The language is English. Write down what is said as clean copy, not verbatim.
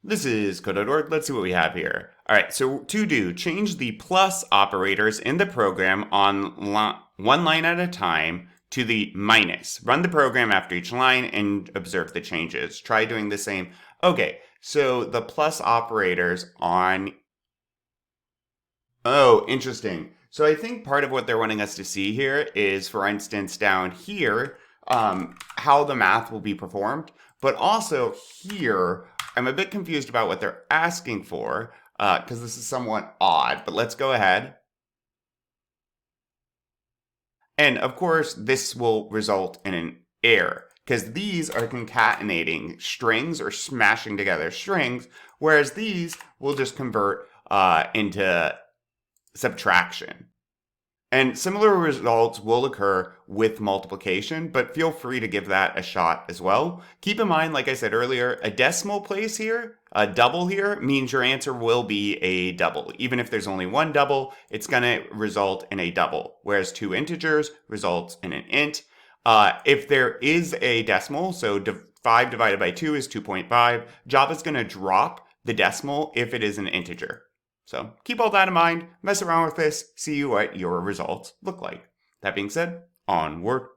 This is code.org. Let's see what we have here. All right, so to do, change the plus operators in the program on one line at a time to the minus. Run the program after each line and observe the changes. Try doing the same. Okay, so the plus operators on... Oh, interesting. So I think part of what they're wanting us to see here is, for instance, down here, how the math will be performed. But also here, I'm a bit confused about what they're asking for, because this is somewhat odd. But let's go ahead. And of course, this will result in an error, because these are concatenating strings or smashing together strings, whereas these will just convert into subtraction. And similar results will occur with multiplication, but feel free to give that a shot as well. Keep in mind, like I said earlier, a decimal place here, a double here, means your answer will be a double. Even if there's only one double, it's going to result in a double, whereas two integers results in an int. If there is a decimal, so 5 divided by 2 is 2.5, Java's going to drop the decimal if it is an integer. So keep all that in mind, mess around with this, see what your results look like. That being said, onward.